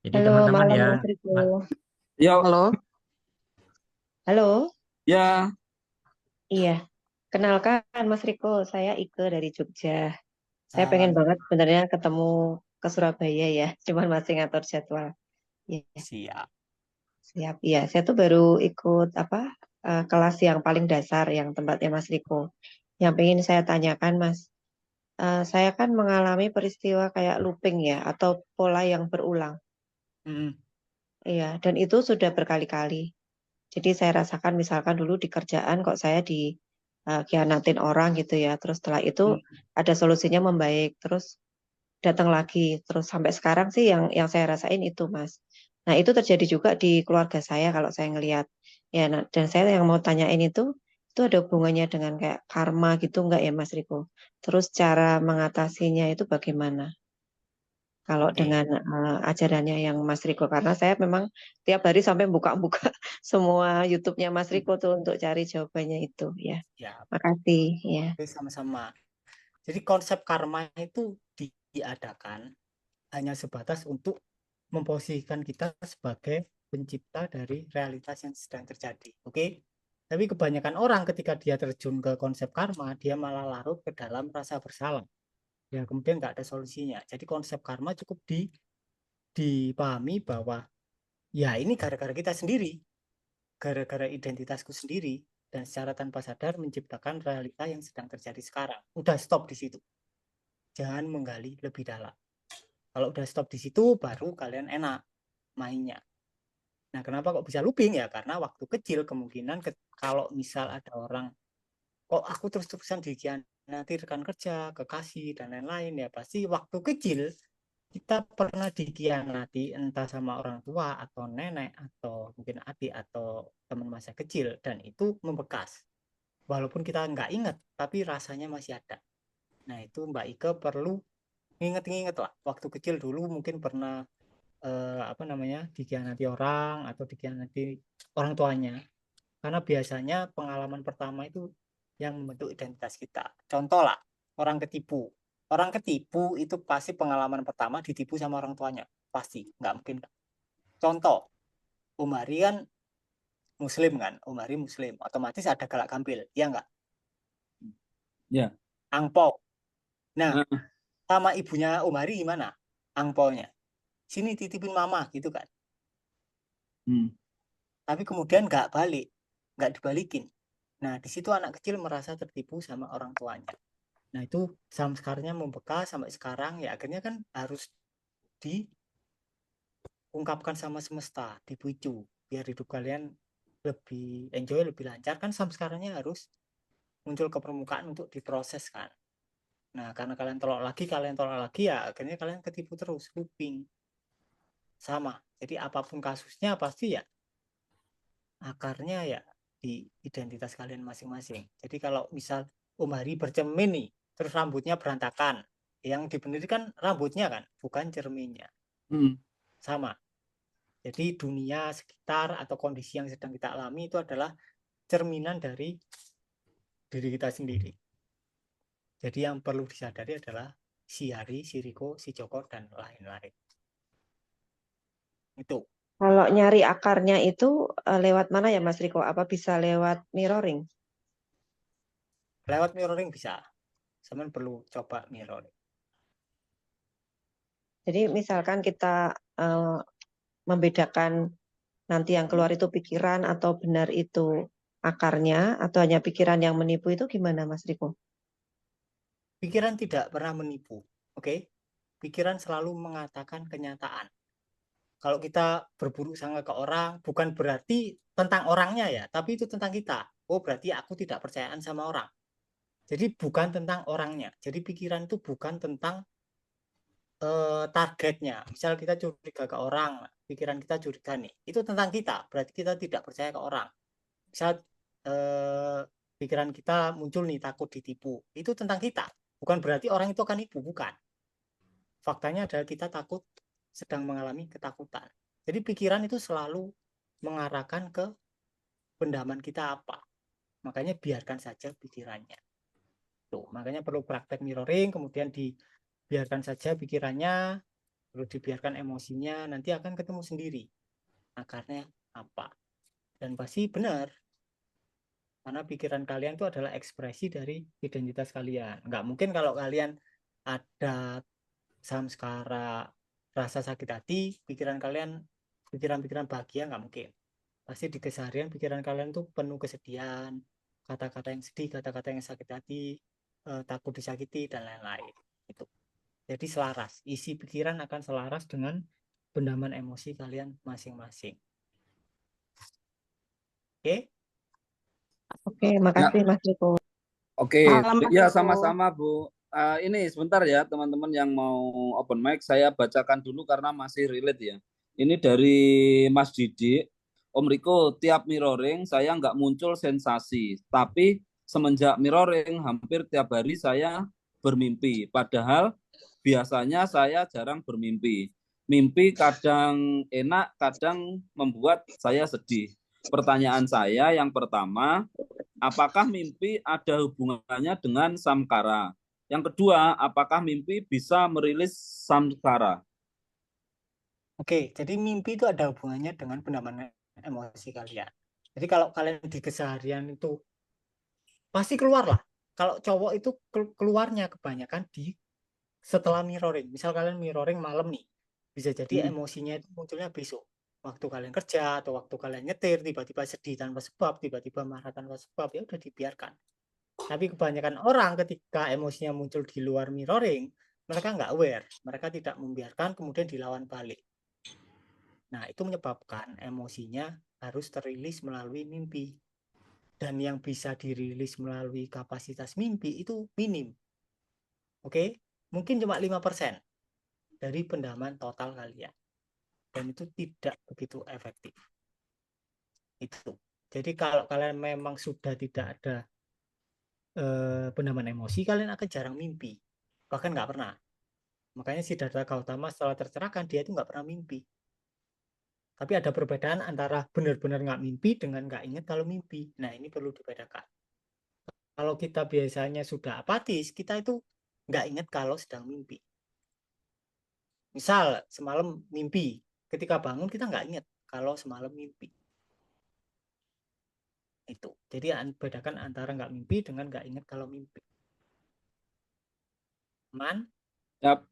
Jadi Halo, teman-teman malam ya, Mas Riko. Ma- Ya, Halo? Halo? ya, Iya, kenalkan Mas Riko, saya Ike dari Jogja. Saya pengen ah, banget sebenarnya ketemu ke Surabaya ya, cuman masih ngatur jadwal. Iya, siap. siap. Iya, saya tuh baru ikut kelas yang paling dasar yang tempatnya Mas Riko. Yang pengen saya tanyakan Mas, saya kan mengalami peristiwa kayak looping ya, atau pola yang berulang. Mm, Iya, dan itu sudah berkali-kali. Jadi saya rasakan misalkan dulu di kerjaan kok saya khianatin orang gitu ya. Terus setelah itu mm, ada solusinya membaik. Terus datang lagi. Terus sampai sekarang sih yang saya rasain itu Mas. Nah itu terjadi juga di keluarga saya kalau saya ngelihat. Ya, nah, dan saya yang mau tanyain itu ada hubungannya dengan kayak karma gitu enggak ya Mas Riko? Terus cara mengatasinya itu bagaimana? Kalau oke, dengan ajarannya yang Mas Riko, karena saya memang tiap hari sampai buka-buka semua YouTube-nya Mas Riko tuh untuk cari jawabannya itu ya. siap. Makasih ya. Oke, sama-sama. Jadi konsep karma itu diadakan hanya sebatas untuk memposisikan kita sebagai pencipta dari realitas yang sedang terjadi. Oke? Tapi kebanyakan orang ketika dia terjun ke konsep karma, dia malah larut ke dalam rasa bersalah. Ya, kemudian nggak ada solusinya. Jadi konsep karma cukup dipahami bahwa ya ini gara-gara kita sendiri, gara-gara identitasku sendiri, dan secara tanpa sadar menciptakan realita yang sedang terjadi sekarang. Udah stop di situ. Jangan menggali lebih dalam. Kalau udah stop di situ, baru kalian enak mainnya. Nah, kenapa kok bisa looping ya? Karena waktu kecil kemungkinan kalau misal ada orang, kok aku terus-terusan dikhianati rekan kerja, kekasih, dan lain-lain ya pasti waktu kecil kita pernah dikhianati entah sama orang tua atau nenek atau mungkin adik atau teman masa kecil dan itu membekas. Walaupun kita nggak ingat, tapi rasanya masih ada. Nah itu Mbak Ike perlu nginget-nginget lah. Waktu kecil dulu mungkin pernah apa namanya dikhianati orang atau dikhianati orang tuanya. Karena biasanya pengalaman pertama itu yang membentuk identitas kita. Contoh lah, orang ketipu. Orang ketipu itu pasti pengalaman pertama ditipu sama orang tuanya. Pasti, nggak mungkin. Contoh, Om Hari kan Muslim kan, Om Hari Muslim. Otomatis ada galak gampil, ya nggak? ya, Angpau. Nah, eh, sama ibunya Om Hari gimana? Angpaunya. Sini titipin mama gitu kan. hmm, Tapi kemudian nggak balik, nggak dibalikin. Nah, di situ anak kecil merasa tertipu sama orang tuanya. Nah, itu samskarnya membekas sampai sekarang ya akhirnya kan harus diungkapkan sama semesta, dibucu biar hidup kalian lebih enjoy, lebih lancar kan samskarnya harus muncul ke permukaan untuk diproses kan. Nah, karena kalian tolak lagi ya akhirnya kalian ketipu terus, looping sama. Jadi apapun kasusnya pasti ya akarnya ya di identitas kalian masing-masing. Jadi kalau misal Om Hari bercermin nih, terus rambutnya berantakan, yang dibenerin kan rambutnya kan, bukan cerminnya. hmm. Sama. Jadi dunia sekitar atau kondisi yang sedang kita alami itu adalah cerminan dari diri kita sendiri. Jadi yang perlu disadari adalah si Hari, si Riko, si Joko, dan lain-lain. Itu. Kalau nyari akarnya itu lewat mana ya Mas Riko? Apa bisa lewat mirroring? Lewat mirroring bisa. Sama perlu coba mirroring. Jadi misalkan kita eh, membedakan nanti yang keluar itu pikiran atau benar itu akarnya atau hanya pikiran yang menipu itu gimana Mas Riko? Pikiran tidak pernah menipu. Oke? Okay? Pikiran selalu mengatakan kenyataan. Kalau kita berburuk sangka ke orang, bukan berarti tentang orangnya ya, tapi itu tentang kita. Oh, berarti aku tidak percayaan sama orang. Jadi bukan tentang orangnya. Jadi pikiran itu bukan tentang targetnya. Misal kita curiga ke orang, pikiran kita curiga nih. Itu tentang kita, berarti kita tidak percaya ke orang. Misal eh, pikiran kita muncul nih takut ditipu. Itu tentang kita. Bukan berarti orang itu akan nipu, bukan. Faktanya adalah kita takut sedang mengalami ketakutan. Jadi pikiran itu selalu mengarahkan ke pendaman kita apa. Makanya biarkan saja pikirannya. Tuh, makanya perlu praktek mirroring, kemudian dibiarkan saja pikirannya, Kalau dibiarkan emosinya nanti akan ketemu sendiri akarnya apa. Dan pasti benar. Karena pikiran kalian itu adalah ekspresi dari identitas kalian. Nggak mungkin kalau kalian ada samskara, rasa sakit hati, pikiran-pikiran bahagia nggak mungkin. Pasti di keseharian pikiran kalian tuh penuh kesedihan, kata-kata yang sedih, kata-kata yang sakit hati, takut disakiti, dan lain-lain. Itu. Jadi selaras. Isi pikiran akan selaras dengan pendaman emosi kalian masing-masing. Oke? Oke, Ya, makasih Mas Riko. oke. Malam Mas Ya, Riko. sama-sama, Bu. Ini sebentar ya, teman-teman yang mau open mic, saya bacakan dulu karena masih relate ya. Ini dari Mas Didik. Om Riko, tiap mirroring saya nggak muncul sensasi, tapi semenjak mirroring hampir tiap hari saya bermimpi. Padahal biasanya saya jarang bermimpi. Mimpi kadang enak, kadang membuat saya sedih. Pertanyaan saya yang pertama, apakah mimpi ada hubungannya dengan samkara? Yang kedua, apakah mimpi bisa merilis samkara? Oke, jadi mimpi itu ada hubungannya dengan pendaman emosi kalian. Jadi kalau kalian di keseharian itu pasti keluar lah. Kalau cowok itu keluarnya kebanyakan di setelah mirroring. Misal kalian mirroring malam nih, bisa jadi emosinya itu munculnya besok. Waktu kalian kerja atau waktu kalian nyetir, tiba-tiba sedih tanpa sebab, tiba-tiba marah tanpa sebab, ya udah dibiarkan. Tapi kebanyakan orang ketika emosinya muncul di luar mirroring, mereka nggak aware, mereka tidak membiarkan, kemudian dilawan balik. Nah, itu menyebabkan emosinya harus terilis melalui mimpi. Dan yang bisa dirilis melalui kapasitas mimpi itu minim. Oke? Mungkin cuma 5% dari pendaman total kalian. Dan itu tidak begitu efektif. Itu. Jadi kalau kalian memang sudah tidak ada pendaman emosi, kalian akan jarang mimpi. Bahkan nggak pernah. Makanya Siddhartha Gautama setelah tercerahkan, dia itu nggak pernah mimpi. Tapi ada perbedaan antara benar-benar nggak mimpi dengan nggak ingat kalau mimpi. Nah, ini perlu dibedakan. Kalau kita biasanya sudah apatis, kita itu nggak ingat kalau sedang mimpi. Misal, semalam mimpi. Ketika bangun, kita nggak ingat kalau semalam mimpi. Itu. Jadi, bedakan antara nggak mimpi dengan nggak ingat kalau mimpi. Man? Yap.